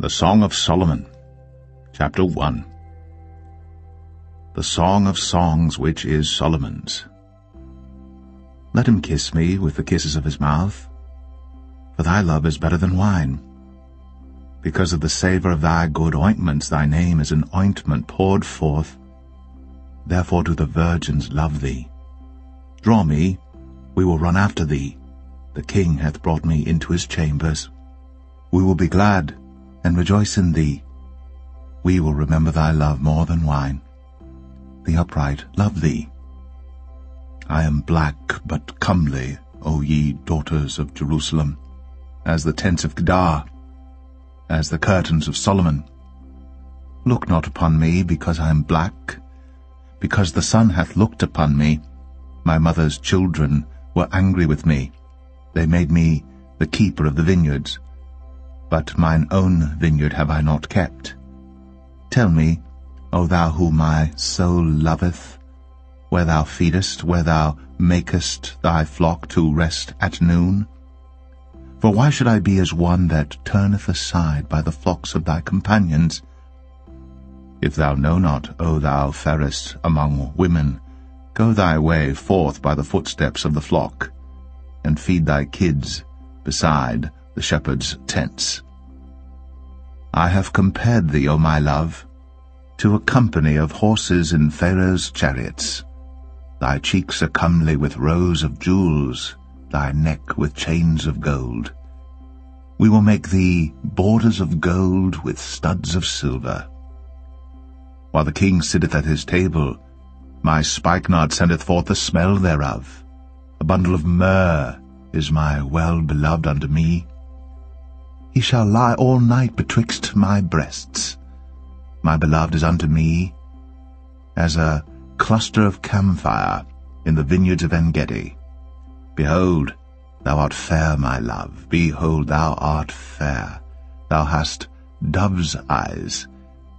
The Song of Solomon, Chapter 1. The Song of Songs which is Solomon's. Let him kiss me with the kisses of his mouth, for thy love is better than wine. Because of the savour of thy good ointments, thy name is an ointment poured forth. Therefore do the virgins love thee. Draw me, we will run after thee. The king hath brought me into his chambers. We will be glad and rejoice in thee. We will remember thy love more than wine. The upright love thee. I am black but comely, O ye daughters of Jerusalem, as the tents of Kedar, as the curtains of Solomon. Look not upon me because I am black, because the sun hath looked upon me. My mother's children were angry with me. They made me the keeper of the vineyards. But mine own vineyard have I not kept. Tell me, O thou whom my soul loveth, where thou feedest, where thou makest thy flock to rest at noon? For why should I be as one that turneth aside by the flocks of thy companions? If thou know not, O thou fairest among women, go thy way forth by the footsteps of the flock, and feed thy kids beside the shepherds' tents. I have compared thee, O my love, to a company of horses in Pharaoh's chariots. Thy cheeks are comely with rows of jewels, thy neck with chains of gold. We will make thee borders of gold with studs of silver. While the king sitteth at his table, my spikenard sendeth forth the smell thereof. A bundle of myrrh is my well-beloved unto me. He shall lie all night betwixt my breasts. My beloved is unto me as a cluster of camphire in the vineyards of En-gedi. Behold, thou art fair, my love. Behold, thou art fair. Thou hast dove's eyes.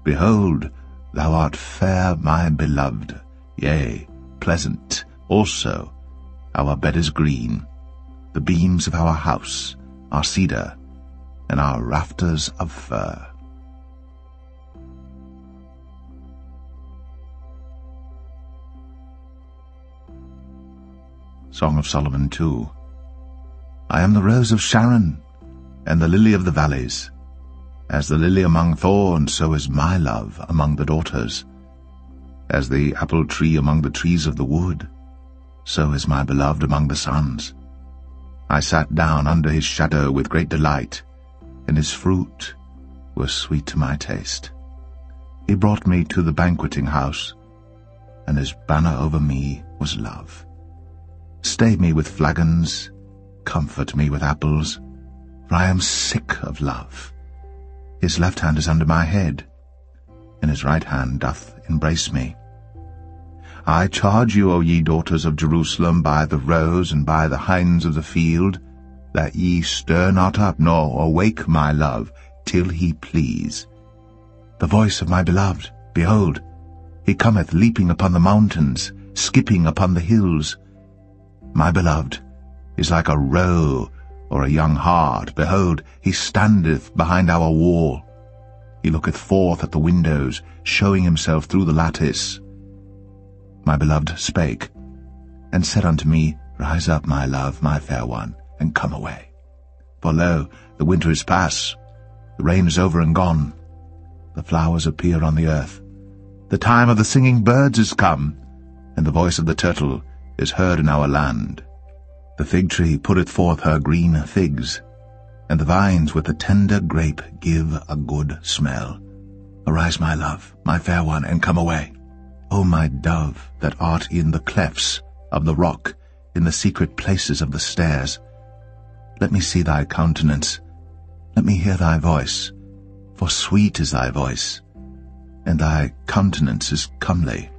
Behold, thou art fair, my beloved. Yea, pleasant also. Our bed is green. The beams of our house are cedar, and our rafters of fir. Song of Solomon 2. I am the rose of Sharon, and the lily of the valleys. As the lily among thorns, so is my love among the daughters. As the apple tree among the trees of the wood, so is my beloved among the sons. I sat down under his shadow with great delight, and his fruit was sweet to my taste. He brought me to the banqueting house, and his banner over me was love. Stay me with flagons, comfort me with apples, for I am sick of love. His left hand is under my head, and his right hand doth embrace me. I charge you, O ye daughters of Jerusalem, by the roes and by the hinds of the field, that ye stir not up, nor awake my love, till he please. The voice of my beloved, behold, he cometh leaping upon the mountains, skipping upon the hills. My beloved is like a roe or a young hart. Behold, he standeth behind our wall. He looketh forth at the windows, showing himself through the lattice. My beloved spake, and said unto me, Rise up, my love, my fair one, and come away. For lo, the winter is past, the rain is over and gone. The flowers appear on the earth. The time of the singing birds is come, and the voice of the turtle is heard in our land. The fig tree putteth forth her green figs, and the vines with the tender grape give a good smell. Arise, my love, my fair one, and come away. O my dove, that art in the clefts of the rock, in the secret places of the stairs, let me see thy countenance, let me hear thy voice, for sweet is thy voice, and thy countenance is comely.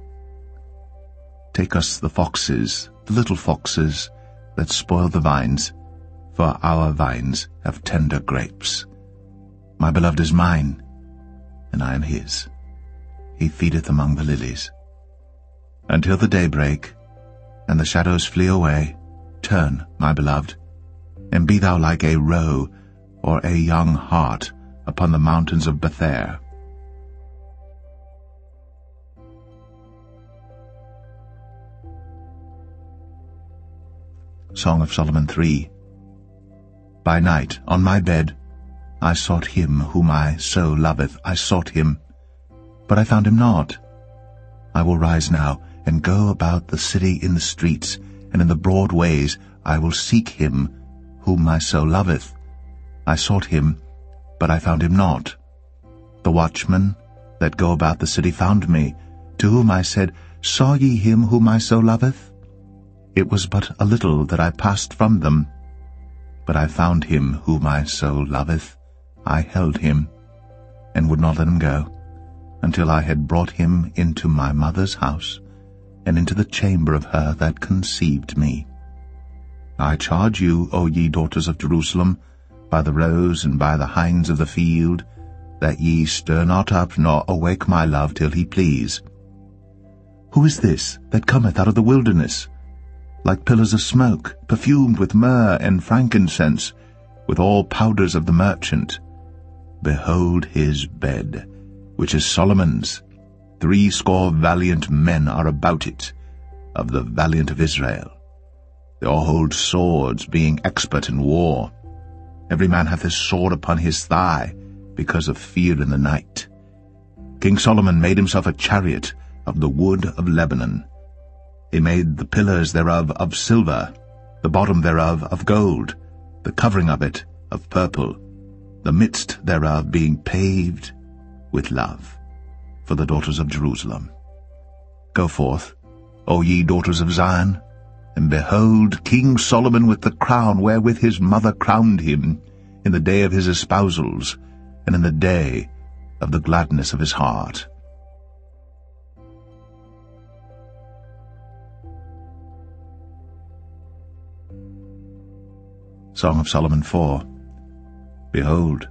Take us the foxes, the little foxes, that spoil the vines, for our vines have tender grapes. My beloved is mine, and I am his. He feedeth among the lilies. Until the day break, and the shadows flee away, turn, my beloved, and be thou like a roe or a young hart upon the mountains of Bether. Song of Solomon 3. By night, on my bed, I sought him whom I so loveth. I sought him, but I found him not. I will rise now, and go about the city in the streets, and in the broad ways I will seek him whom my soul loveth. I sought him, but I found him not. The watchmen that go about the city found me, to whom I said, Saw ye him whom my soul loveth? It was but a little that I passed from them, but I found him whom my soul loveth. I held him, and would not let him go, until I had brought him into my mother's house, and into the chamber of her that conceived me. I charge you, O ye daughters of Jerusalem, by the roes and by the hinds of the field, that ye stir not up nor awake my love till he please. Who is this that cometh out of the wilderness, like pillars of smoke, perfumed with myrrh and frankincense, with all powders of the merchant? Behold his bed, which is Solomon's. 80 valiant men are about it, of the valiant of Israel. They all hold swords, being expert in war. Every man hath his sword upon his thigh, because of fear in the night. King Solomon made himself a chariot of the wood of Lebanon. He made the pillars thereof of silver, the bottom thereof of gold, the covering of it of purple, the midst thereof being paved with love, for the daughters of Jerusalem. Go forth, O ye daughters of Zion, and behold King Solomon with the crown wherewith his mother crowned him, in the day of his espousals, and in the day of the gladness of his heart. Song of Solomon 4. Behold,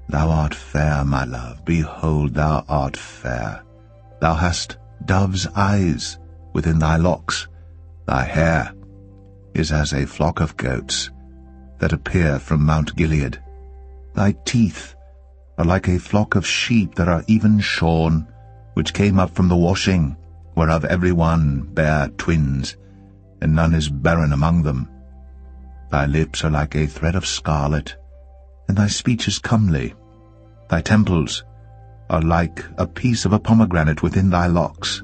thou art fair, my love, behold, thou art fair. Thou hast dove's eyes within thy locks. Thy hair is as a flock of goats that appear from Mount Gilead. Thy teeth are like a flock of sheep that are even shorn, which came up from the washing, whereof every one bare twins, and none is barren among them. Thy lips are like a thread of scarlet, and thy speech is comely. Thy temples are like a piece of a pomegranate within thy locks.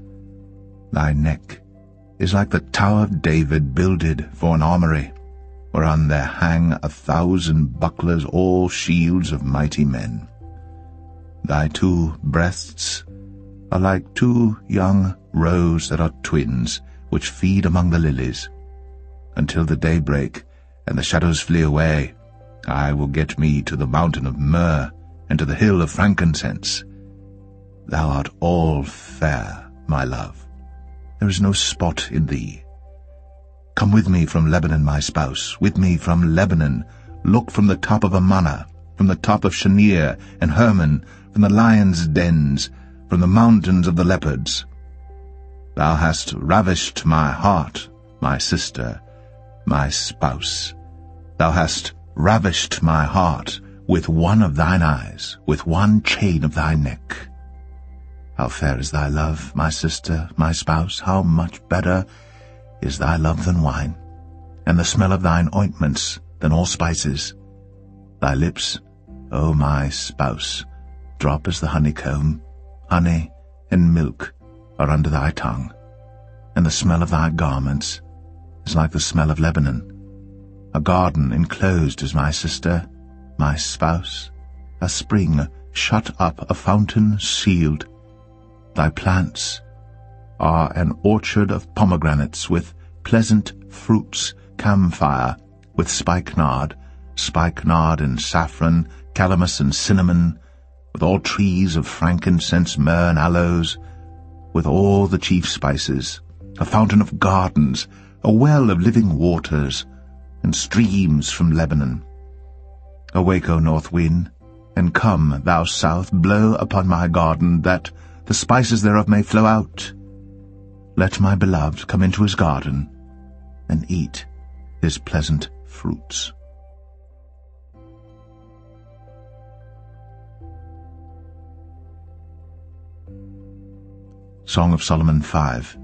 Thy neck is like the tower of David builded for an armory, whereon there hang 1,000 bucklers, all shields of mighty men. Thy 2 breasts are like 2 young roes that are twins, which feed among the lilies. Until the day break, and the shadows flee away, I will get me to the mountain of myrrh, and to the hill of frankincense. Thou art all fair, my love. There is no spot in thee. Come with me from Lebanon, my spouse, with me from Lebanon. Look from the top of Amana, from the top of Shanir and Hermon, from the lions' dens, from the mountains of the leopards. Thou hast ravished my heart, my sister, my spouse. Thou hast ravished my heart with one of thine eyes, with one chain of thy neck. How fair is thy love, my sister, my spouse! How much better is thy love than wine, and the smell of thine ointments than all spices. Thy lips, O my spouse, drop as the honeycomb. Honey and milk are under thy tongue, and the smell of thy garments is like the smell of Lebanon. A garden enclosed is my sister, my spouse, a spring shut up, a fountain sealed. Thy plants are an orchard of pomegranates, with pleasant fruits, camphire, with spikenard and saffron, calamus and cinnamon, with all trees of frankincense, myrrh and aloes, with all the chief spices, a fountain of gardens, a well of living waters, and streams from Lebanon. Awake, O north wind, and come, thou south, blow upon my garden, that the spices thereof may flow out. Let my beloved come into his garden, and eat his pleasant fruits. Song of Solomon 5.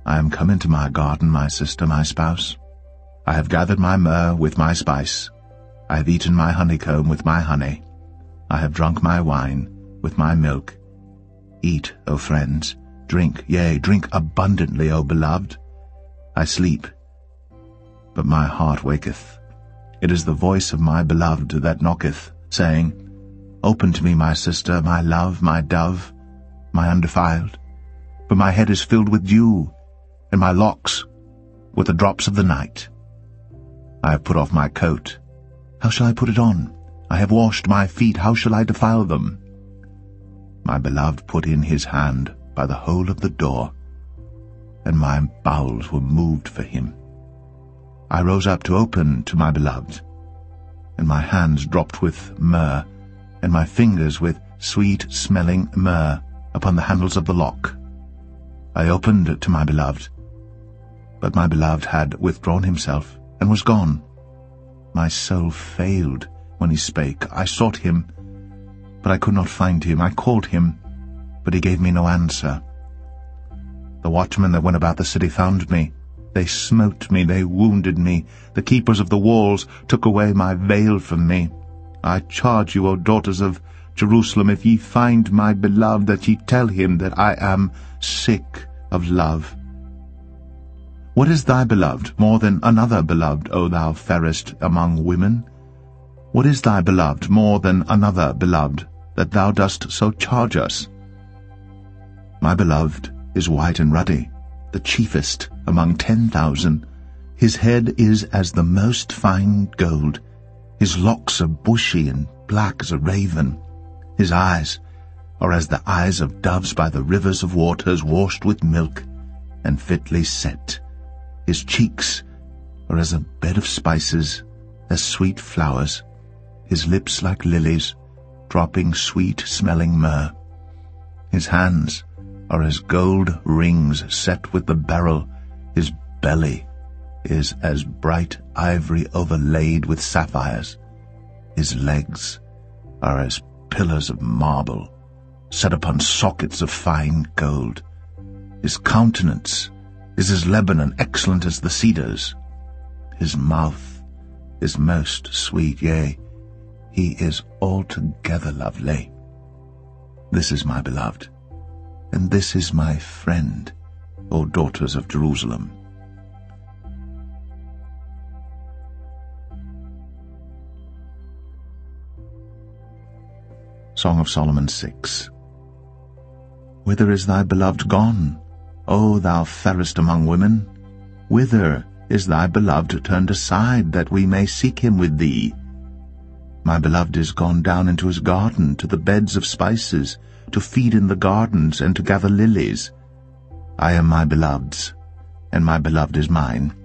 I am come into my garden, my sister, my spouse. I have gathered my myrrh with my spice. I have eaten my honeycomb with my honey. I have drunk my wine with my milk. Eat, O friends, drink, yea, drink abundantly, O beloved. I sleep, but my heart waketh. It is the voice of my beloved that knocketh, saying, Open to me, my sister, my love, my dove, my undefiled. For my head is filled with dew, and my locks with the drops of the night. I have put off my coat. How shall I put it on? I have washed my feet. How shall I defile them? My beloved put in his hand by the hole of the door, and my bowels were moved for him. I rose up to open to my beloved, and my hands dropped with myrrh, and my fingers with sweet-smelling myrrh upon the handles of the lock. I opened to my beloved, but my beloved had withdrawn himself, and was gone. My soul failed when he spake. I sought him, but I could not find him. I called him, but he gave me no answer. The watchmen that went about the city found me. They smote me, they wounded me. The keepers of the walls took away my veil from me. I charge you, O daughters of Jerusalem, if ye find my beloved, that ye tell him that I am sick of love. What is thy beloved more than another beloved, O thou fairest among women? What is thy beloved more than another beloved, that thou dost so charge us? My beloved is white and ruddy, the chiefest among 10,000. His head is as the most fine gold. His locks are bushy and black as a raven. His eyes are as the eyes of doves by the rivers of waters, washed with milk and fitly set. His cheeks are as a bed of spices, as sweet flowers. His lips like lilies, dropping sweet-smelling myrrh. His hands are as gold rings set with the beryl. His belly is as bright ivory overlaid with sapphires. His legs are as pillars of marble, set upon sockets of fine gold. His countenance is as Lebanon, excellent as the cedars. His mouth is most sweet, yea, he is altogether lovely. This is my beloved, and this is my friend, O daughters of Jerusalem. Song of Solomon 6. Whither is thy beloved gone, O thou fairest among women? Whither is thy beloved turned aside, that we may seek him with thee? My beloved is gone down into his garden, to the beds of spices, to feed in the gardens, and to gather lilies. I am my beloved's, and my beloved is mine.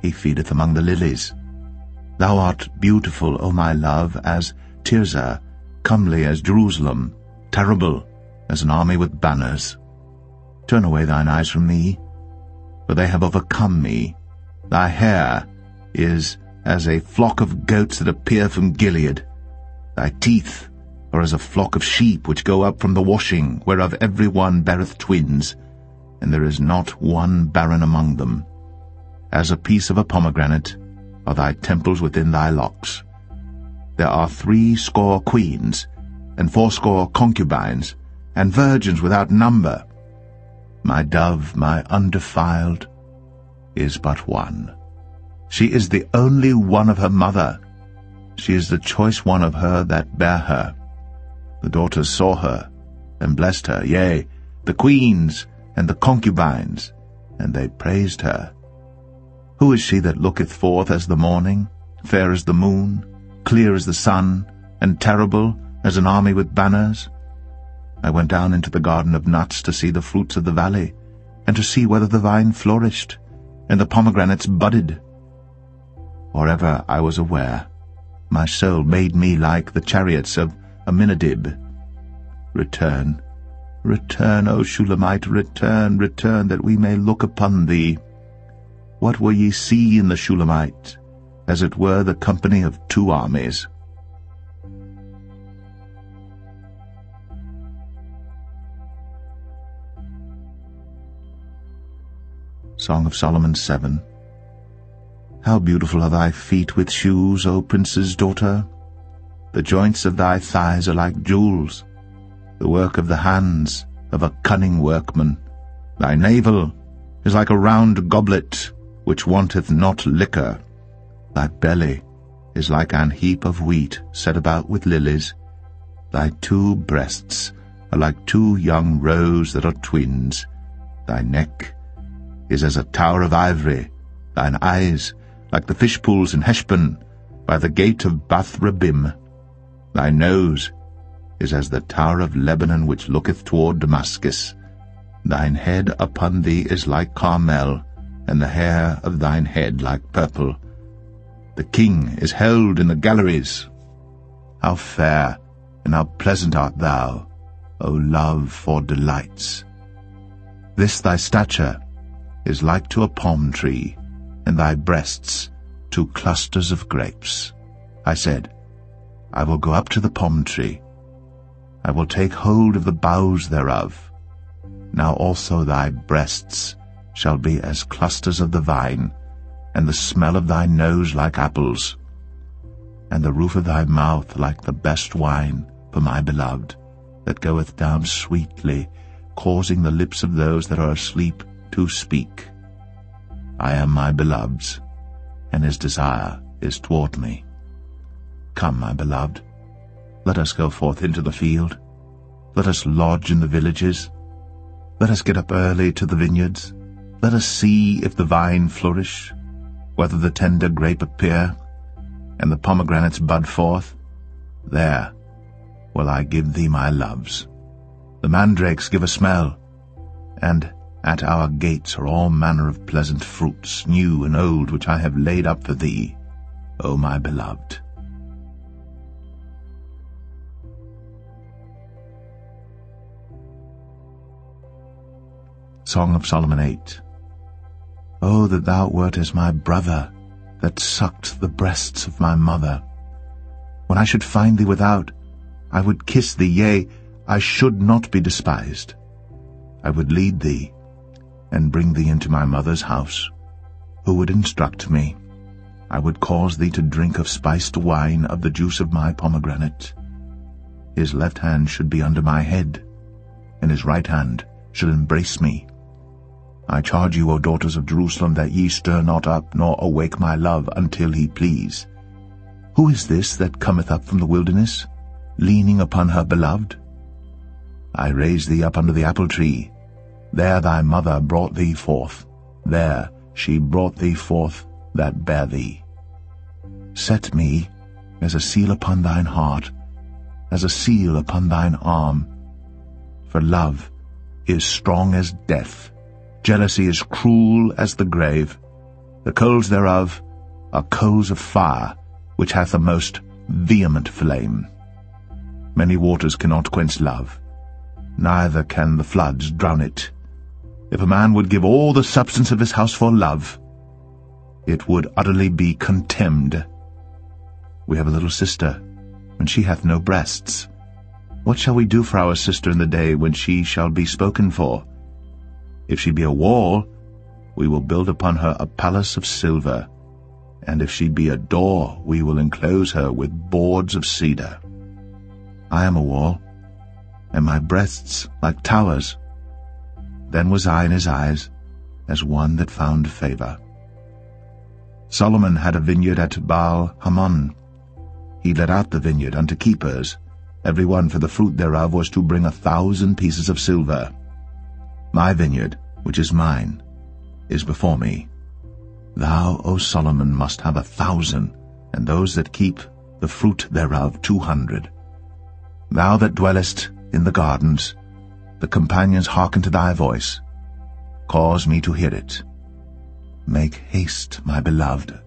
He feedeth among the lilies. Thou art beautiful, O my love, as Tirzah, comely as Jerusalem, terrible as an army with banners. Turn away thine eyes from me, for they have overcome me. Thy hair is as a flock of goats that appear from Gilead. Thy teeth are as a flock of sheep which go up from the washing, whereof every one beareth twins, and there is not one barren among them. As a piece of a pomegranate are thy temples within thy locks. There are 80 queens, and 80 concubines, and virgins without number. My dove, my undefiled, is but one. She is the only one of her mother. She is the choice one of her that bare her. The daughters saw her, and blessed her, yea, the queens and the concubines, and they praised her. Who is she that looketh forth as the morning, fair as the moon, clear as the sun, and terrible as an army with banners? I went down into the garden of nuts to see the fruits of the valley, and to see whether the vine flourished, and the pomegranates budded. Or ever I was aware, my soul made me like the chariots of Aminadab. Return, return, O Shulamite, return, return, that we may look upon thee. What will ye see in the Shulamite? As it were the company of 2 armies. Song of Solomon 7. How beautiful are thy feet with shoes, O prince's daughter! The joints of thy thighs are like jewels, the work of the hands of a cunning workman. Thy navel is like a round goblet, which wanteth not liquor. Thy belly is like an heap of wheat set about with lilies. Thy 2 breasts are like 2 young roes that are twins. Thy neck is as a tower of ivory, thine eyes like the fish pools in Heshbon, by the gate of Bath-rabbim. Thy nose is as the tower of Lebanon which looketh toward Damascus. Thine head upon thee is like Carmel, and the hair of thine head like purple. The king is held in the galleries. How fair and how pleasant art thou, O love for delights! This thy stature is like to a palm tree, and thy breasts to clusters of grapes. I said, I will go up to the palm tree. I will take hold of the boughs thereof. Now also thy breasts shall be as clusters of the vine, and the smell of thy nose like apples, and the roof of thy mouth like the best wine for my beloved, that goeth down sweetly, causing the lips of those that are asleep to speak. I am my beloved's, and his desire is toward me. Come, my beloved, let us go forth into the field. Let us lodge in the villages. Let us get up early to the vineyards. Let us see if the vine flourish, whether the tender grape appear, and the pomegranates bud forth. There will I give thee my loves. The mandrakes give a smell, and at our gates are all manner of pleasant fruits, new and old, which I have laid up for thee, O my beloved. Song of Solomon 8. O that thou wert as my brother, that sucked the breasts of my mother! When I should find thee without, I would kiss thee, yea, I should not be despised. I would lead thee, and bring thee into my mother's house. Who would instruct me? I would cause thee to drink of spiced wine, of the juice of my pomegranate. His left hand should be under my head, and his right hand should embrace me. I charge you, O daughters of Jerusalem, that ye stir not up, nor awake my love, until he please. Who is this that cometh up from the wilderness, leaning upon her beloved? I raise thee up under the apple tree. There thy mother brought thee forth. There she brought thee forth that bare thee. Set me as a seal upon thine heart, as a seal upon thine arm. For love is strong as death, jealousy is cruel as the grave. The coals thereof are coals of fire, which hath a most vehement flame. Many waters cannot quench love, neither can the floods drown it. If a man would give all the substance of his house for love, it would utterly be contemned. We have a little sister, and she hath no breasts. What shall we do for our sister in the day when she shall be spoken for? If she be a wall, we will build upon her a palace of silver, and if she be a door, we will enclose her with boards of cedar. I am a wall, and my breasts like towers. Then was I in his eyes as one that found favor. Solomon had a vineyard at Baal-Hamon. He let out the vineyard unto keepers. Every one for the fruit thereof was to bring 1,000 pieces of silver. My vineyard, which is mine, is before me. Thou, O Solomon, must have 1,000, and those that keep the fruit thereof 200. Thou that dwellest in the gardens, the companions hearken to thy voice. Cause me to hear it. Make haste, my beloved,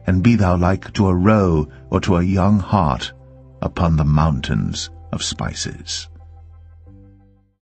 and be thou like to a roe or to a young hart upon the mountains of spices.